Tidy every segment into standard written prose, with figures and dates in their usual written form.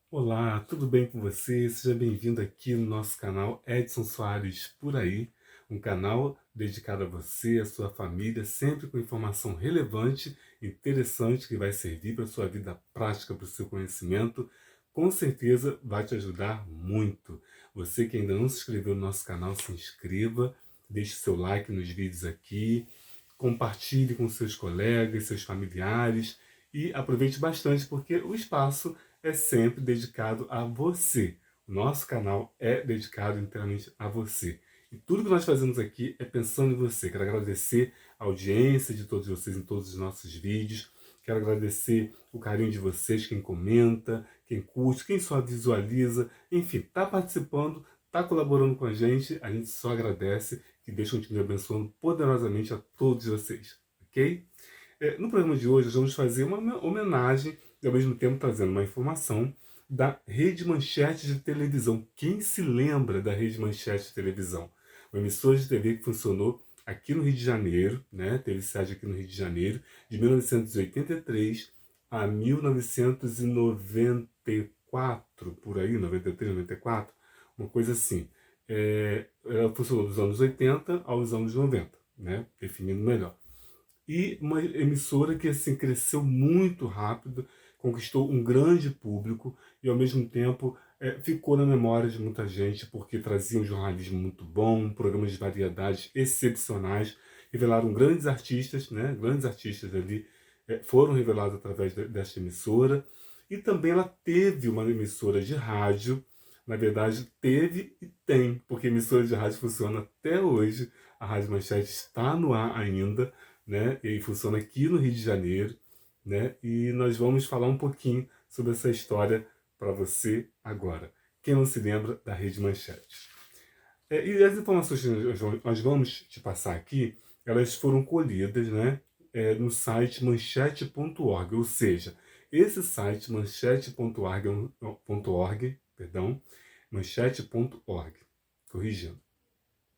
Olá, tudo bem com você? Seja bem-vindo aqui no nosso canal Edson Soares Por Aí, um canal dedicado a você, a sua família, sempre com informação relevante, interessante, que vai servir para a sua vida prática, para o seu conhecimento. Com certeza vai te ajudar muito. Você que ainda não se inscreveu no nosso canal, se inscreva, deixe seu like nos vídeos aqui, compartilhe com seus colegas, seus familiares e aproveite bastante porque o espaço é sempre dedicado a você. O nosso canal é dedicado inteiramente a você. E tudo que nós fazemos aqui é pensando em você. Quero agradecer a audiência de todos vocês em todos os nossos vídeos. Quero agradecer o carinho de vocês, quem comenta, quem curte, quem só visualiza. Enfim, está participando, está colaborando com a gente só agradece. Que Deus continue abençoando poderosamente a todos vocês. Ok? No programa de hoje, nós vamos fazer uma homenagem e, ao mesmo tempo, trazendo uma informação da Rede Manchete de Televisão. Quem se lembra da Rede Manchete de Televisão? Uma emissora de TV que funcionou aqui no Rio de Janeiro, né? Teve sede aqui no Rio de Janeiro, de 1983 a 1994, por aí, 93, 94, uma coisa assim. Ela funcionou dos anos 80 aos anos 90, né? Definindo melhor. E uma emissora que assim cresceu muito rápido, conquistou um grande público e ao mesmo tempo ficou na memória de muita gente porque trazia um jornalismo muito bom, programas de variedades excepcionais, revelaram grandes artistas, né? Grandes artistas ali foram revelados através desta emissora. E também ela teve uma emissora de rádio, na verdade teve e tem, porque a emissora de rádio funciona até hoje, a Rádio Manchete está no ar ainda, né? E funciona aqui no Rio de Janeiro, né? E nós vamos falar um pouquinho sobre essa história para você agora. Quem não se lembra da Rede Manchete? E as informações que nós vamos te passar aqui, elas foram colhidas, né? No site manchete.org, ou seja, esse site manchete.org, perdão, manchete.org, corrigindo.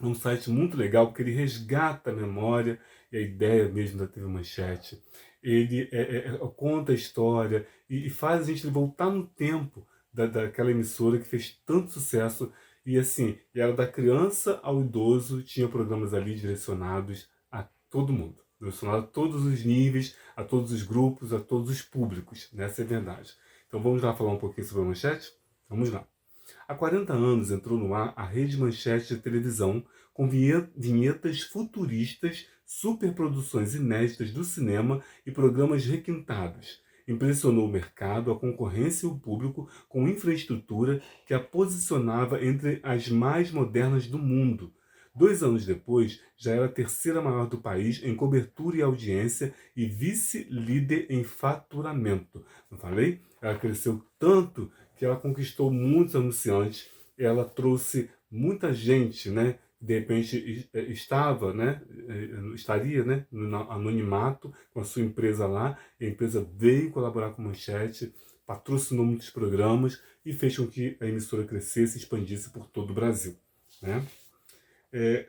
É um site muito legal porque ele resgata a memória e a ideia mesmo da TV Manchete. Ele conta a história e faz a gente voltar no tempo daquela emissora que fez tanto sucesso. E assim, era da criança ao idoso, tinha programas ali direcionados a todo mundo. Direcionado a todos os níveis, a todos os grupos, a todos os públicos. Essa é a verdade. Então vamos lá falar um pouquinho sobre a Manchete? Vamos lá. Há 40 anos entrou no ar a Rede Manchete de televisão com vinhetas futuristas, superproduções inéditas do cinema e programas requintados. Impressionou o mercado, a concorrência e o público com infraestrutura que a posicionava entre as mais modernas do mundo. 2 anos depois, já era a terceira maior do país em cobertura e audiência e vice-líder em faturamento. Não falei? Ela cresceu tanto que ela conquistou muitos anunciantes, ela trouxe muita gente, né? De repente estava, né? Estaria, né? No anonimato com a sua empresa lá. A empresa veio colaborar com a Manchete, patrocinou muitos programas e fez com que a emissora crescesse e expandisse por todo o Brasil, né? É,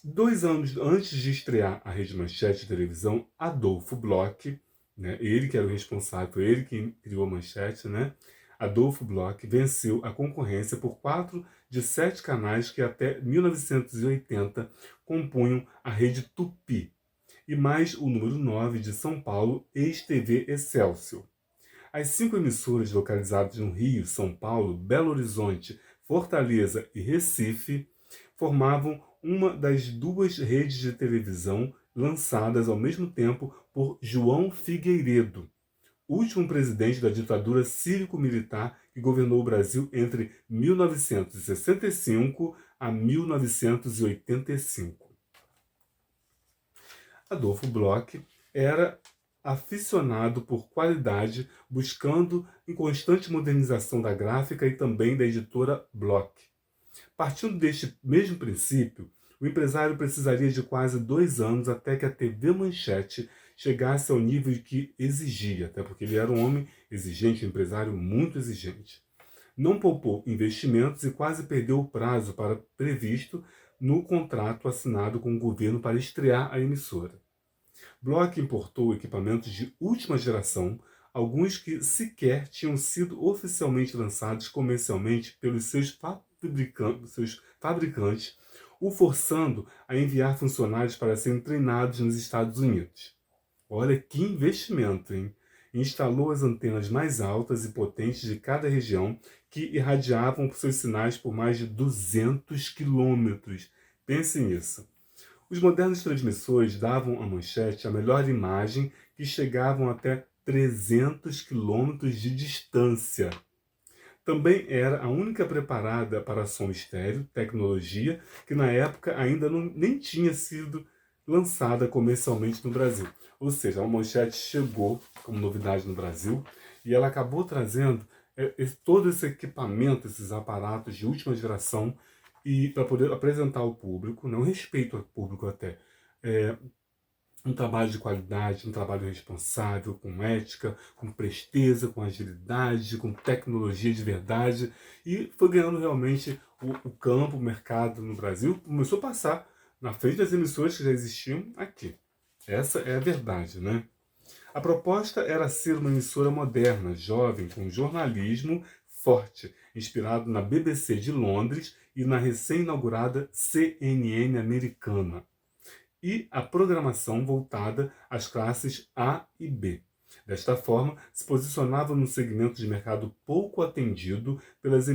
2 anos antes de estrear a Rede Manchete de televisão, Adolfo Bloch, né, ele que era o responsável, ele que criou a Manchete, né, Adolfo Bloch venceu a concorrência por 4 de 7 canais que até 1980 compunham a Rede Tupi, e mais o número 9 de São Paulo, ex-TV Excelsior. As 5 emissoras localizadas no Rio, São Paulo, Belo Horizonte, Fortaleza e Recife formavam uma das duas redes de televisão lançadas ao mesmo tempo por João Figueiredo, último presidente da ditadura cívico-militar que governou o Brasil entre 1965 a 1985. Adolfo Bloch era aficionado por qualidade, buscando em constante modernização da gráfica e também da editora Bloch. Partindo deste mesmo princípio, o empresário precisaria de quase 2 anos até que a TV Manchete chegasse ao nível que exigia, até porque ele era um homem exigente, um empresário muito exigente. Não poupou investimentos e quase perdeu o prazo para previsto no contrato assinado com o governo para estrear a emissora. Bloch importou equipamentos de última geração, alguns que sequer tinham sido oficialmente lançados comercialmente pelos seus fabricantes, o forçando a enviar funcionários para serem treinados nos Estados Unidos. Olha que investimento, hein? Instalou as antenas mais altas e potentes de cada região, que irradiavam seus sinais por mais de 200 quilômetros. Pense nisso. Os modernos transmissores davam à manchete a melhor imagem, que chegavam até 300 quilômetros de distância. Também era a única preparada para som estéreo, tecnologia que na época ainda nem tinha sido lançada comercialmente no Brasil. Ou seja, a manchete chegou como novidade no Brasil e ela acabou trazendo todo esse equipamento, esses aparatos de última geração, e para poder apresentar ao público, não respeito ao público até, é, um trabalho de qualidade, um trabalho responsável, com ética, com presteza, com agilidade, com tecnologia de verdade, e foi ganhando realmente o campo, o mercado no Brasil, começou a passar na frente das emissoras que já existiam aqui. Essa é a verdade, né? A proposta era ser uma emissora moderna, jovem, com jornalismo forte, inspirado na BBC de Londres e na recém-inaugurada CNN americana, e a programação voltada às classes A e B. Desta forma, se posicionava num segmento de mercado pouco atendido pelas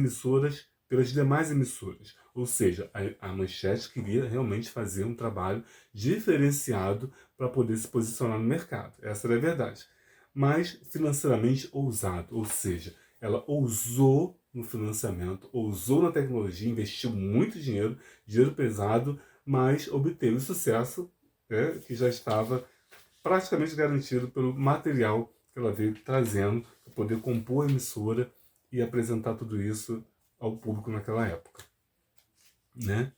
demais emissoras. Ou seja, a Manchete queria realmente fazer um trabalho diferenciado para poder se posicionar no mercado. Essa era a verdade. Mas financeiramente ousado, ou seja, ela ousou no financiamento, ousou na tecnologia, investiu muito dinheiro, dinheiro pesado, mas obteve sucesso, que já estava praticamente garantido pelo material que ela veio trazendo para poder compor a emissora e apresentar tudo isso ao público naquela época, né?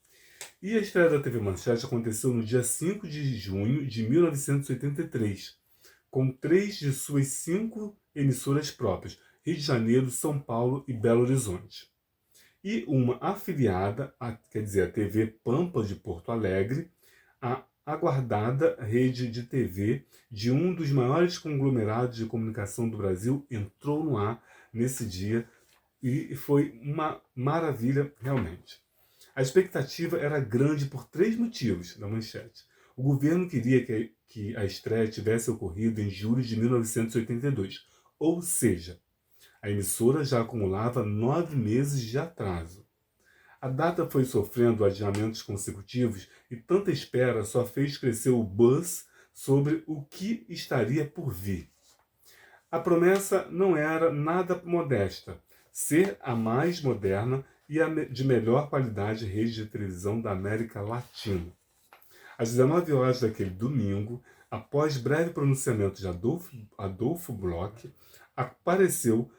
E a estreia da TV Manchete aconteceu no dia 5 de junho de 1983, com 3 de suas 5 emissoras próprias, Rio de Janeiro, São Paulo e Belo Horizonte. E uma afiliada, quer dizer, a TV Pampa de Porto Alegre, a aguardada rede de TV de um dos maiores conglomerados de comunicação do Brasil entrou no ar nesse dia e foi uma maravilha realmente. A expectativa era grande por 3 motivos da Manchete. O governo queria que a estreia tivesse ocorrido em julho de 1982, ou seja, a emissora já acumulava 9 meses de atraso. A data foi sofrendo adiamentos consecutivos e tanta espera só fez crescer o buzz sobre o que estaria por vir. A promessa não era nada modesta: ser a mais moderna e a de melhor qualidade rede de televisão da América Latina. Às 19 horas daquele domingo, após breve pronunciamento de Adolfo Bloch, apareceu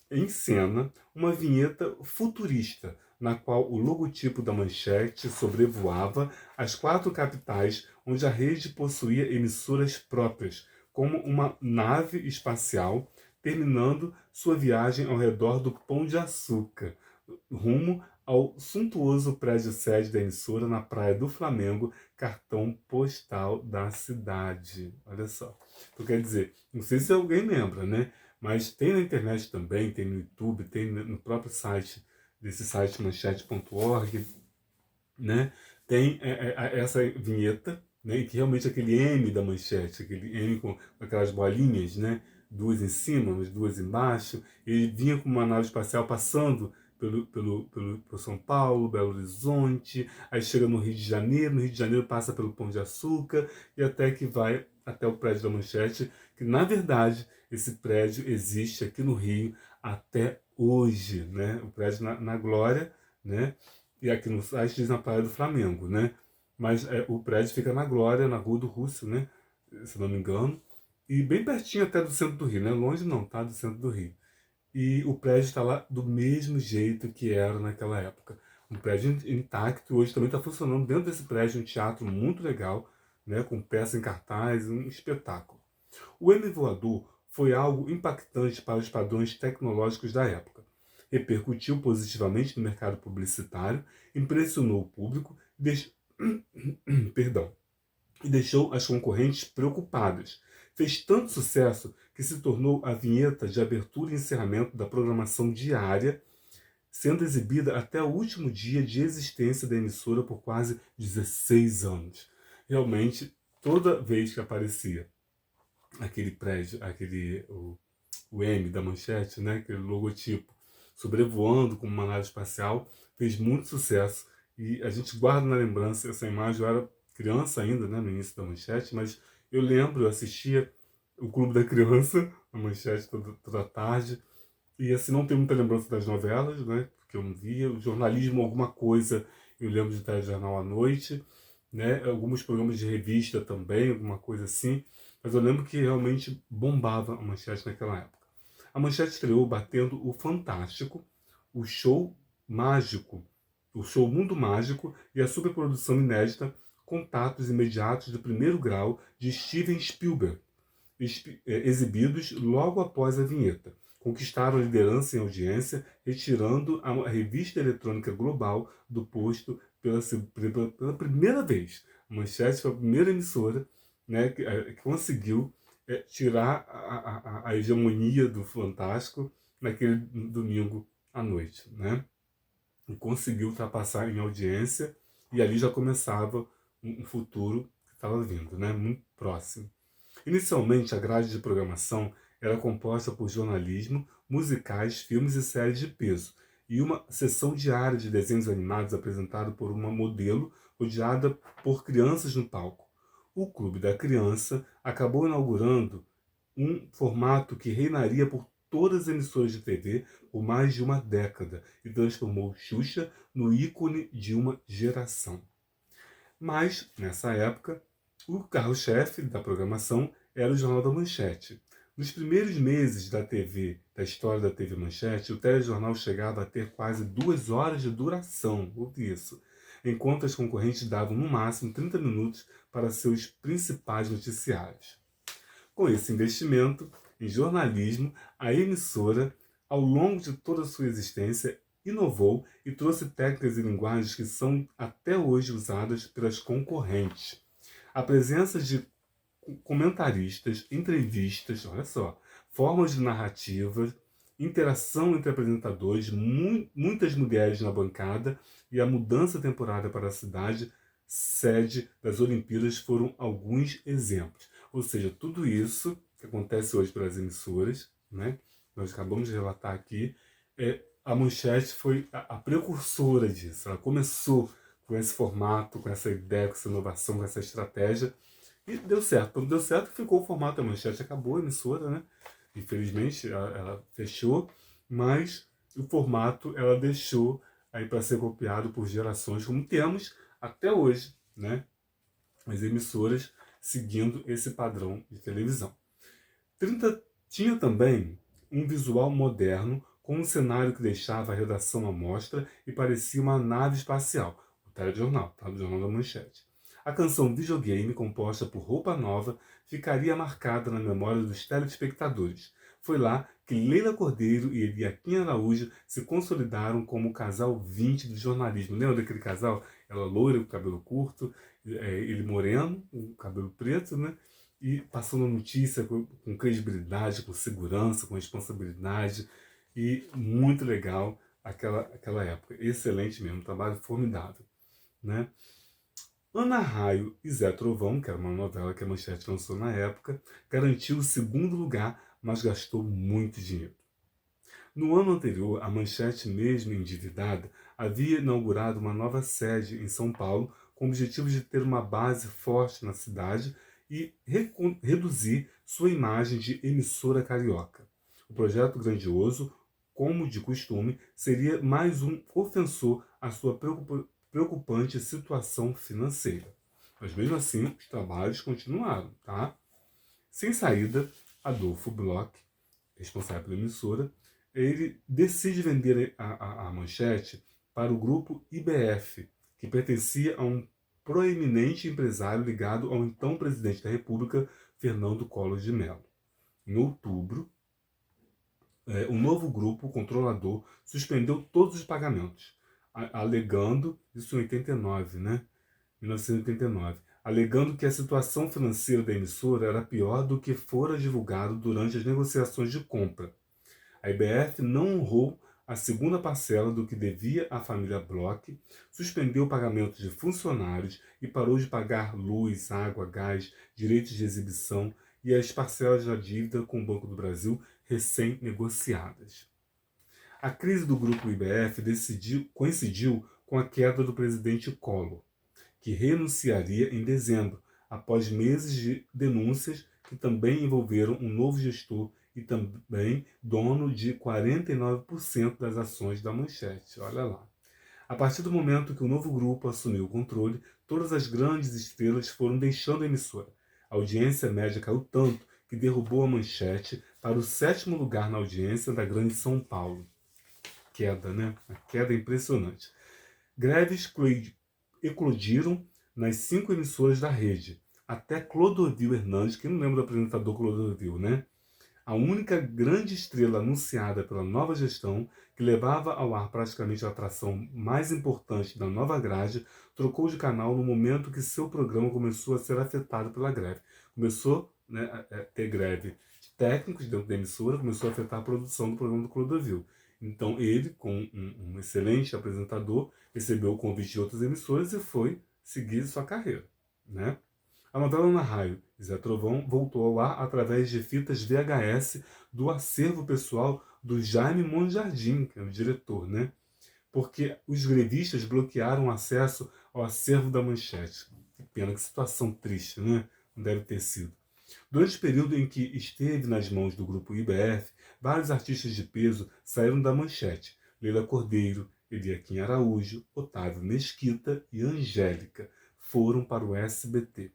em cena, uma vinheta futurista, na qual o logotipo da Manchete sobrevoava as 4 capitais onde a rede possuía emissoras próprias, como uma nave espacial terminando sua viagem ao redor do Pão de Açúcar, rumo ao suntuoso prédio sede da emissora na Praia do Flamengo, cartão postal da cidade. Olha só. Então, quer dizer, não sei se alguém lembra, né? Mas tem na internet também, tem no YouTube, tem no próprio site, desse site manchete.org, né? Tem essa vinheta, né? Que realmente aquele M da Manchete, aquele M com aquelas bolinhas, né? 2 em cima, mas 2 embaixo. Ele vinha com uma nave espacial passando por São Paulo, Belo Horizonte, aí chega no Rio de Janeiro passa pelo Pão de Açúcar e até que vai até o prédio da Manchete, que na verdade esse prédio existe aqui no Rio até hoje, né? O prédio na Glória, né? E aqui no site diz na Praia do Flamengo, né? Mas o prédio fica na Glória, na Rua do Russo, né? Se não me engano. E bem pertinho até do centro do Rio, né? Longe não, tá? Do centro do Rio. E o prédio está lá do mesmo jeito que era naquela época. Um prédio intacto, hoje também está funcionando dentro desse prédio um teatro muito legal, né, com peça em cartaz, um espetáculo. O M voador foi algo impactante para os padrões tecnológicos da época. Repercutiu positivamente no mercado publicitário, impressionou o público perdão, e deixou as concorrentes preocupadas. Fez tanto sucesso que se tornou a vinheta de abertura e encerramento da programação diária, sendo exibida até o último dia de existência da emissora por quase 16 anos. Realmente, toda vez que aparecia aquele prédio, o M da manchete, né, aquele logotipo, sobrevoando como uma nave espacial, fez muito sucesso. E a gente guarda na lembrança essa imagem. Eu era criança ainda, né, no início da manchete, mas eu lembro, eu assistia o Clube da Criança, a manchete toda tarde, e assim, não tenho muita lembrança das novelas, né, porque eu não via. O jornalismo, alguma coisa, eu lembro de telejornal à noite, né, alguns programas de revista também, alguma coisa assim, mas eu lembro que realmente bombava a manchete naquela época. A manchete estreou batendo o Fantástico, o Show Mágico, o Show Mundo Mágico e a superprodução inédita Contatos Imediatos de Primeiro Grau de Steven Spielberg, exibidos logo após a vinheta. Conquistaram a liderança em audiência, retirando a revista eletrônica global do posto pela primeira vez. A Manchete foi a primeira emissora, né, que conseguiu tirar a hegemonia do Fantástico naquele domingo à noite, né? E conseguiu ultrapassar em audiência, e ali já começava um futuro que estava vindo, né? Muito próximo. Inicialmente, a grade de programação era composta por jornalismo, musicais, filmes e séries de peso, e uma sessão diária de desenhos animados apresentado por uma modelo rodeada por crianças no palco. O Clube da Criança acabou inaugurando um formato que reinaria por todas as emissoras de TV por mais de uma década e transformou Xuxa no ícone de uma geração. Mas, nessa época, o carro-chefe da programação era o Jornal da Manchete. Nos primeiros meses da história da TV Manchete, o telejornal chegava a ter quase 2 horas de duração, ouvi isso, enquanto as concorrentes davam no máximo 30 minutos para seus principais noticiários. Com esse investimento em jornalismo, a emissora, ao longo de toda a sua existência, inovou e trouxe técnicas e linguagens que são até hoje usadas pelas concorrentes. A presença de comentaristas, entrevistas, olha só, formas de narrativa, interação entre apresentadores, muitas mulheres na bancada e a mudança temporária para a cidade sede das Olimpíadas foram alguns exemplos. Ou seja, tudo isso que acontece hoje pelas emissoras, né? Nós acabamos de relatar aqui, a Manchete foi a precursora disso. Ela começou com esse formato, com essa ideia, com essa inovação, com essa estratégia, e deu certo. Quando deu certo, ficou o formato da Manchete. Acabou a emissora, né? Infelizmente, ela fechou, mas o formato ela deixou aí para ser copiado por gerações, como temos até hoje, né? As emissoras seguindo esse padrão de televisão. Tinha também um visual moderno, com um cenário que deixava a redação à mostra e parecia uma nave espacial. O telejornal, tá? Do Jornal da Manchete. A canção Videogame, composta por Roupa Nova, ficaria marcada na memória dos telespectadores. Foi lá que Leila Cordeiro e Eliakim Araújo se consolidaram como o casal 20 do jornalismo. Lembra daquele casal? Ela loira, com cabelo curto, ele moreno, com cabelo preto, né? E passando notícia com credibilidade, com segurança, com responsabilidade. E muito legal aquela época. Excelente mesmo, trabalho formidável, né? Ana Raio e Zé Trovão, que era uma novela que a Manchete lançou na época, garantiu o segundo lugar, mas gastou muito dinheiro. No ano anterior, a Manchete, mesmo endividada, havia inaugurado uma nova sede em São Paulo com o objetivo de ter uma base forte na cidade e reduzir sua imagem de emissora carioca. O projeto grandioso, como de costume, seria mais um ofensor à sua preocupante situação financeira. Mas mesmo assim, os trabalhos continuaram, tá? Sem saída, Adolfo Bloch, responsável pela emissora, ele decide vender a Manchete para o grupo IBF, que pertencia a um proeminente empresário ligado ao então presidente da República, Fernando Collor de Mello. Em outubro, o novo grupo controlador suspendeu todos os pagamentos, alegando, isso em 89, né? 1989, alegando que a situação financeira da emissora era pior do que fora divulgado durante as negociações de compra. A IBF não honrou a segunda parcela do que devia à família Bloch, suspendeu o pagamento de funcionários e parou de pagar luz, água, gás, direitos de exibição e as parcelas da dívida com o Banco do Brasil recém-negociadas. A crise do grupo IBF coincidiu com a queda do presidente Collor, que renunciaria em dezembro, após meses de denúncias que também envolveram um novo gestor e também dono de 49% das ações da Manchete. Olha lá. A partir do momento que o novo grupo assumiu o controle, todas as grandes estrelas foram deixando a emissora. A audiência média caiu tanto que derrubou a Manchete para o 7º lugar na audiência da Grande São Paulo. Queda, né? A queda é impressionante. Greves eclodiram nas 5 emissoras da rede. Até Clodovil Hernandes, quem não lembra do apresentador Clodovil, né? A única grande estrela anunciada pela nova gestão, que levava ao ar praticamente a atração mais importante da nova grade, trocou de canal no momento que seu programa começou a ser afetado pela greve. Começou, né, a ter greve de técnicos dentro da emissora, começou a afetar a produção do programa do Clodovil. Então ele, com um excelente apresentador, recebeu o convite de outras emissoras e foi seguir sua carreira, né? A novela na raio Zé Trovão voltou ao ar através de fitas VHS do acervo pessoal do Jaime Monjardim, que é o diretor, né? Porque os grevistas bloquearam o acesso ao acervo da Manchete. Que pena, que situação triste, né? Não deve ter sido. Durante o período em que esteve nas mãos do grupo IBF, vários artistas de peso saíram da Manchete. Leila Cordeiro, Eliakim Araújo, Otávio Mesquita e Angélica foram para o SBT.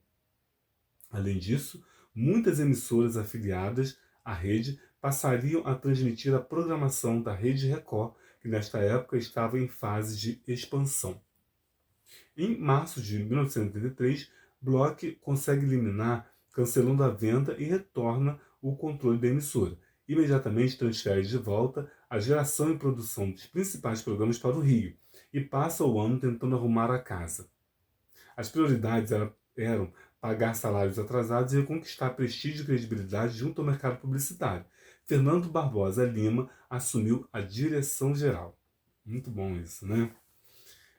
Além disso, muitas emissoras afiliadas à rede passariam a transmitir a programação da Rede Record, que nesta época estava em fase de expansão. Em março de 1983, Bloch consegue eliminar, cancelando a venda e retorna o controle da emissora. Imediatamente transfere de volta a geração e produção dos principais programas para o Rio e passa o ano tentando arrumar a casa. As prioridades eram pagar salários atrasados e reconquistar prestígio e credibilidade junto ao mercado publicitário. Fernando Barbosa Lima assumiu a direção geral. Muito bom isso, né?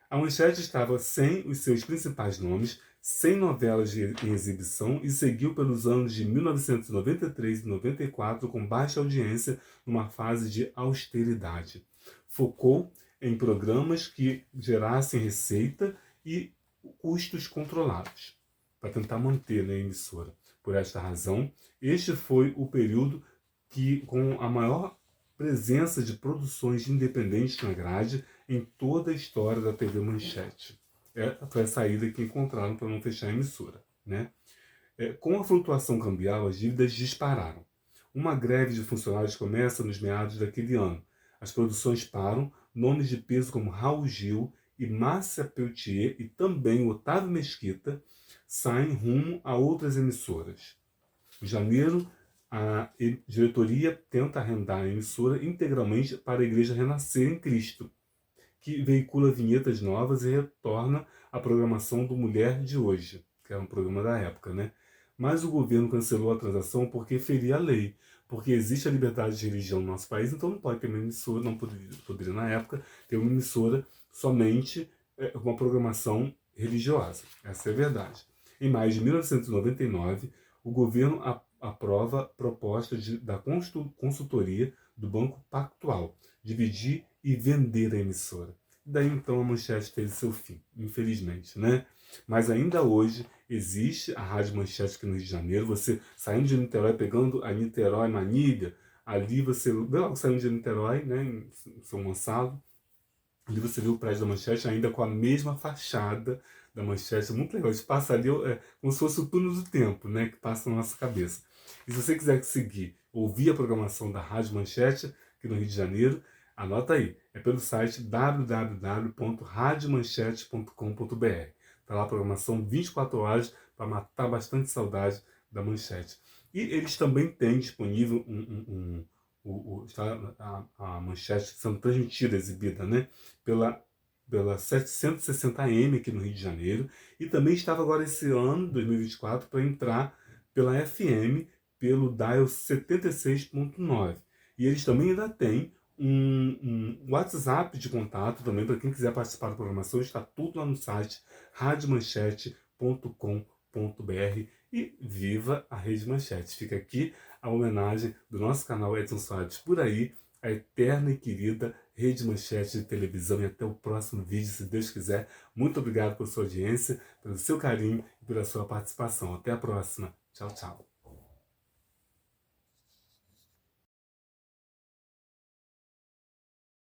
A Manchete estava sem os seus principais nomes, sem novelas em exibição e seguiu pelos anos de 1993 e 94 com baixa audiência numa fase de austeridade. Focou em programas que gerassem receita e custos controlados, para tentar manter, né, a emissora. Por esta razão, este foi o período que, com a maior presença de produções independentes na grade em toda a história da TV Manchete. Foi a saída que encontraram para não fechar a emissora, né? Com a flutuação cambial, as dívidas dispararam. Uma greve de funcionários começa nos meados daquele ano. As produções param, nomes de peso como Raul Gil e Márcia Peltier e também Otávio Mesquita saem rumo a outras emissoras. Em janeiro, a diretoria tenta arrendar a emissora integralmente para a Igreja Renascer em Cristo, que veicula vinhetas novas e retorna à programação do Mulher de Hoje, que era um programa da época, né? Mas o governo cancelou a transação porque feria a lei, porque existe a liberdade de religião no nosso país, então não pode ter uma emissora, não poderia na época ter uma emissora somente uma programação religiosa. Essa é a verdade. Em maio de 1999, o governo aprova a proposta da consultoria do Banco Pactual, dividir e vender a emissora. Daí então a Manchete teve seu fim, infelizmente, né? Mas ainda hoje existe a Rádio Manchete aqui no Rio de Janeiro. Você saindo de Niterói, pegando a Niterói Manilha, ali você vê logo saindo de Niterói, né, em São Gonçalo, ali você vê o prédio da Manchete ainda com a mesma fachada da Manchete. Muito legal. Isso passa ali como se fosse o túnel do tempo, né, que passa na nossa cabeça. E se você quiser seguir, ouvir a programação da Rádio Manchete aqui no Rio de Janeiro, anota aí. É pelo site www.radiomanchete.com.br. Está lá a programação 24 horas para matar bastante saudade da Manchete. E eles também têm disponível está a Manchete sendo transmitida, exibida, né, pela pela 760M aqui no Rio de Janeiro, e também estava agora esse ano, 2024, para entrar pela FM, pelo dial 76.9. E eles também ainda têm um WhatsApp de contato também para quem quiser participar da programação. Está tudo lá no site radiomanchete.com.br. E viva a Rede Manchete. Fica aqui a homenagem do nosso canal Edson Soares Por Aí, a eterna e querida Rede Manchete de televisão. E até o próximo vídeo, se Deus quiser. Muito obrigado pela sua audiência, pelo seu carinho e pela sua participação. Até a próxima. Tchau, tchau.